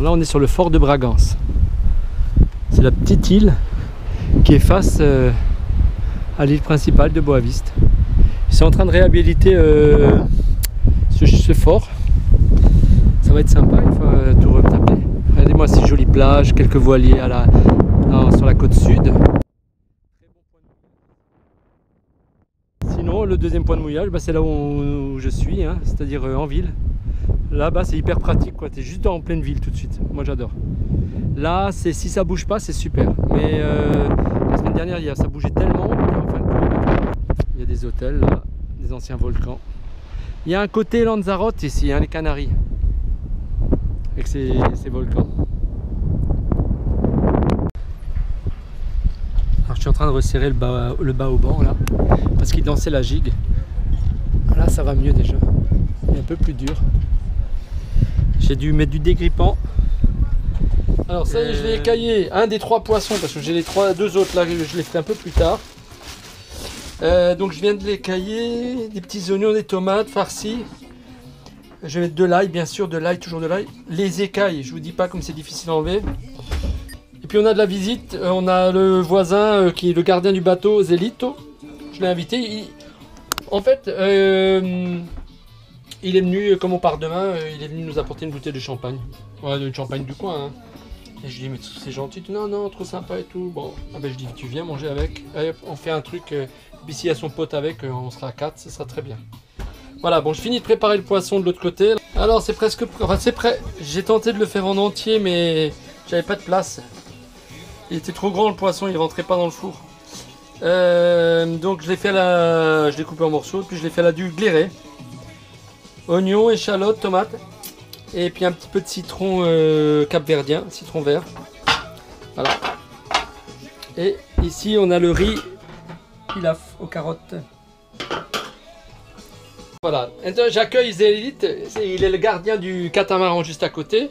Alors là on est sur le fort de Bragance. C'est la petite île qui est face à l'île principale de Boavista. Ils sont en train de réhabiliter ce fort. Ça va être sympa, il faut tout retaper. Regardez-moi ces jolies plages, quelques voiliers sur la côte sud. Sinon le deuxième point de mouillage, c'est là où je suis, hein, c'est-à-dire en ville. Là-bas c'est hyper pratique, tu es juste en pleine ville tout de suite. Moi j'adore. Là si ça bouge pas c'est super. Mais la semaine dernière ça bougeait tellement qu'en fin de compte, il y a des hôtels là, des anciens volcans. Il y a un côté Lanzarote ici, hein, les Canaries, avec ces volcans. Alors je suis en train de resserrer le baoban là, parce qu'il dansait la gigue. Là ça va mieux déjà, il est un peu plus dur. J'ai dû mettre du dégrippant. Alors ça y est, je l'ai écaillé, un des 3 poissons, parce que j'ai les deux autres là, je les ferai un peu plus tard. Donc je viens de l'écailler, des petits oignons, des tomates farcies. Je vais mettre de l'ail, bien sûr, de l'ail, toujours de l'ail. Les écailles, je vous dis pas comme c'est difficile à enlever. Et puis on a de la visite, on a le voisin qui est le gardien du bateau, Zelito. Je l'ai invité. En fait, il est venu, comme on part demain, il est venu nous apporter une bouteille de champagne. Ouais, de champagne du coin. Hein. Et je lui dis, mais c'est gentil. Non, non, trop sympa et tout. Bon, ah ben, je dis, tu viens manger avec. Allez, on fait un truc. Puis s'il y a son pote avec, on sera à 4, ça sera très bien. Voilà, bon, je finis de préparer le poisson de l'autre côté. Alors, c'est presque... Enfin, c'est prêt. J'ai tenté de le faire en entier, mais j'avais pas de place. Il était trop grand le poisson, il rentrait pas dans le four. Donc, je l'ai coupé en morceaux, puis je l'ai fait à la du glairé. Oignons, échalotes, tomates. Et puis un petit peu de citron capverdien, citron vert. Voilà. Et ici, on a le riz pilaf aux carottes. Voilà, j'accueille Zélite, il est le gardien du catamaran juste à côté.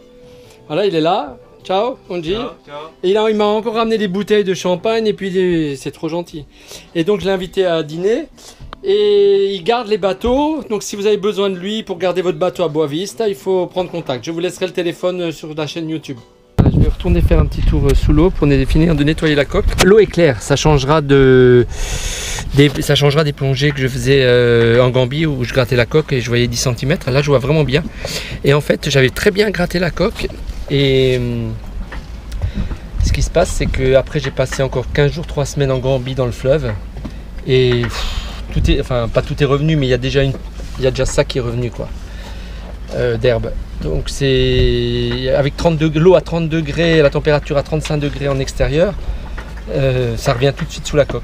Voilà, il est là. Ciao, on dit. Ciao, ciao. Et il m'a encore ramené des bouteilles de champagne et puis c'est trop gentil. Et donc je l'ai invité à dîner. Et il garde les bateaux. Donc si vous avez besoin de lui pour garder votre bateau à Boavista, il faut prendre contact. Je vous laisserai le téléphone sur la chaîne YouTube. Je vais retourner faire un petit tour sous l'eau pour finir de nettoyer la coque. L'eau est claire, ça changera des plongées que je faisais en Gambie où je grattais la coque et je voyais 10 cm. Là je vois vraiment bien. Et en fait j'avais très bien gratté la coque. Et ce qui se passe c'est que après j'ai passé encore 15 jours, 3 semaines en Gambie dans le fleuve. Et tout est, enfin pas tout est revenu, mais il y a déjà ça qui est revenu quoi. D'herbe. Donc c'est avec l'eau à 30 degrés, la température à 35 degrés en extérieur, ça revient tout de suite sous la coque.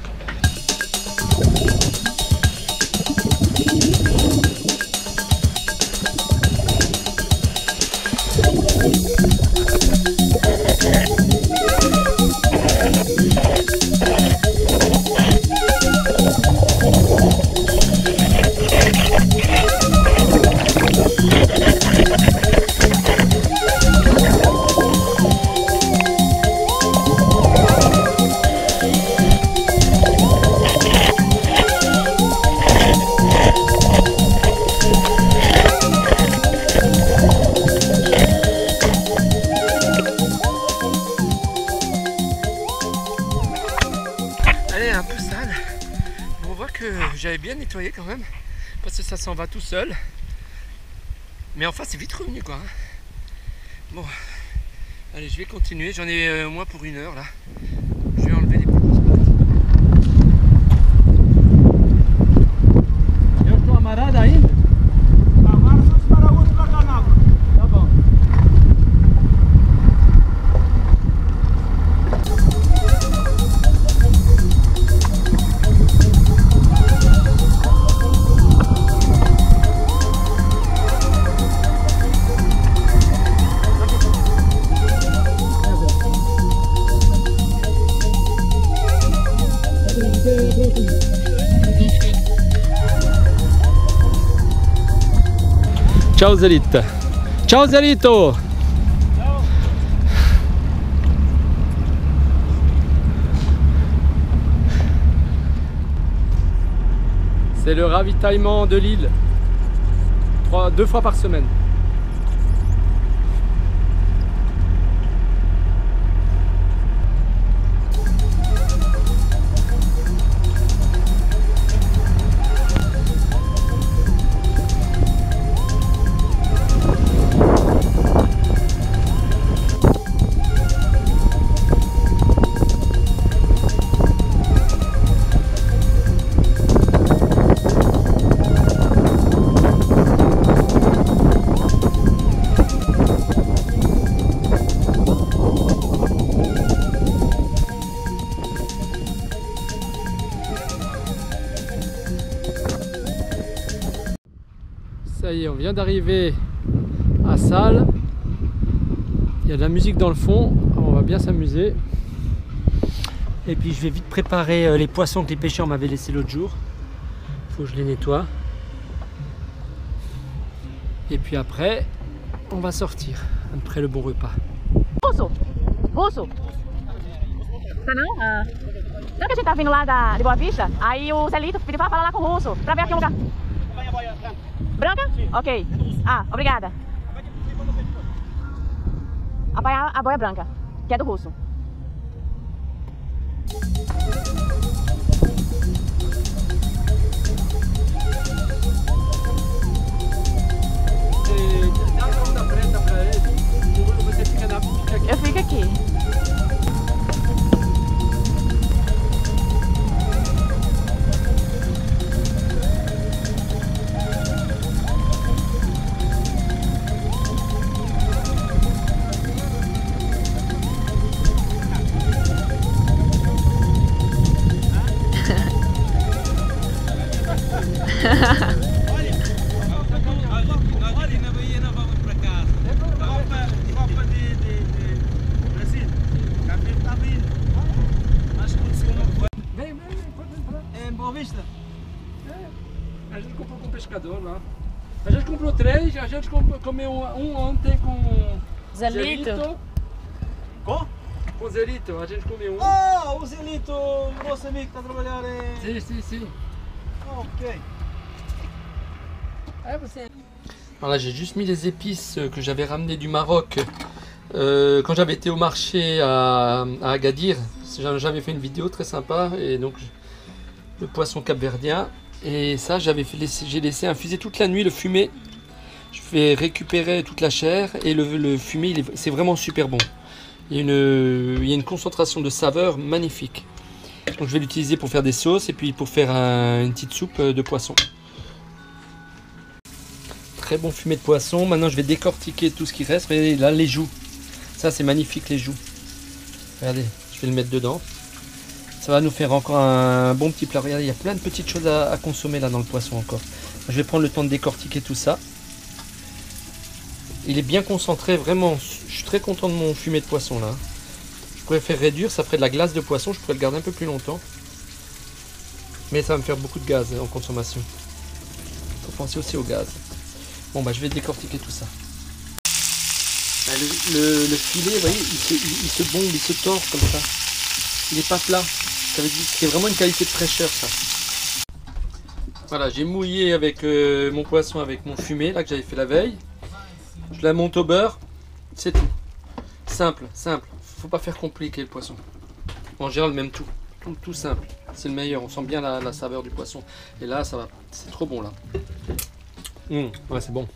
J'avais bien nettoyé quand même, parce que ça s'en va tout seul. Mais enfin c'est vite revenu quoi. Bon, allez je vais continuer, j'en ai au moins pour 1 heure là. Je vais enlever les petits. Eu tô amarrado ainda? Agora só esperar o outro pra cá na água. Tá bom. Ciao Zelita. Ciao Zelito. Ciao. C'est le ravitaillement de l'île. 2 fois par semaine. Ça y est, on vient d'arriver à Salles. Il y a de la musique dans le fond, on va bien s'amuser. Et puis je vais vite préparer les poissons que les pêcheurs m'avaient laissés l'autre jour. Il faut que je les nettoie. Et puis après, on va sortir, après le bon repas. Russo! Russo! Tá não? Ah. Não que a gente tá vindo lá de Boa Vista, aí o Zelito pediu pra falar lá com o Russo, pra ver aqui um lugar. Branca? Ok. Ah, obrigada. A boia branca, que é do Russo. Eu fico aqui. A gente comprou com o pescador lá. A gente comprou 3, a gente comeu um ontem com Zelito. Com? Com Zelito, a gente comeu um. Ah, o Zelito, nosso amigo que está a trabalhar em... Si. Ok. Voilà, j'ai juste mis les épices que j'avais ramenées du Maroc quand j'avais été au marché à Agadir. J'avais fait une vidéo très sympa, et donc le poisson capverdien. Et ça, j'ai laissé infuser toute la nuit le fumet. Je fais récupérer toute la chair, et le fumet, c'est vraiment super bon. Il y a une concentration de saveur magnifique. Donc je vais l'utiliser pour faire des sauces et puis pour faire une petite soupe de poisson. Très bon fumet de poisson. Maintenant je vais décortiquer tout ce qui reste. Regardez là, les joues. Ça c'est magnifique, les joues. Regardez, je vais le mettre dedans. Ça va nous faire encore un bon petit plat. Regardez, il y a plein de petites choses à consommer là dans le poisson encore. Je vais prendre le temps de décortiquer tout ça. Il est bien concentré, vraiment. Je suis très content de mon fumet de poisson là. Je pourrais faire réduire, ça ferait de la glace de poisson. Je pourrais le garder un peu plus longtemps. Mais ça va me faire beaucoup de gaz en consommation. Il faut penser aussi au gaz. Bon bah je vais décortiquer tout ça. Le filet, vous voyez, il se bombe, il se tord comme ça. Il n'est pas plat. Ça veut dire que c'est vraiment une qualité de fraîcheur ça. Voilà, j'ai mouillé avec mon poisson avec mon fumet là que j'avais fait la veille. Je la monte au beurre, c'est tout. Simple, simple. Faut pas faire compliqué le poisson. En général même tout simple. C'est le meilleur, on sent bien la saveur du poisson. Et là ça va, c'est trop bon là. Ouais, c'est bon.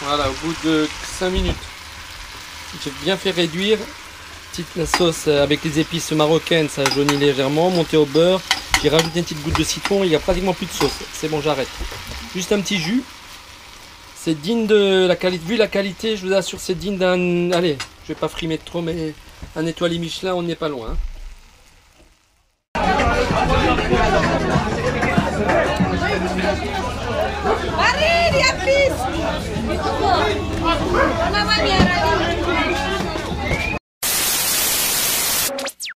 Voilà, au bout de 5 minutes, j'ai bien fait réduire. La sauce avec les épices marocaines, ça jaunit légèrement, monté au beurre. J'ai rajouté une petite goutte de citron, il n'y a pratiquement plus de sauce. C'est bon, j'arrête. Juste un petit jus. C'est digne de la qualité. Vu la qualité, je vous assure, c'est digne d'un... Allez, je vais pas frimer trop, mais un étoilé Michelin, on n'est pas loin. Barili, a pista! Uma maneira.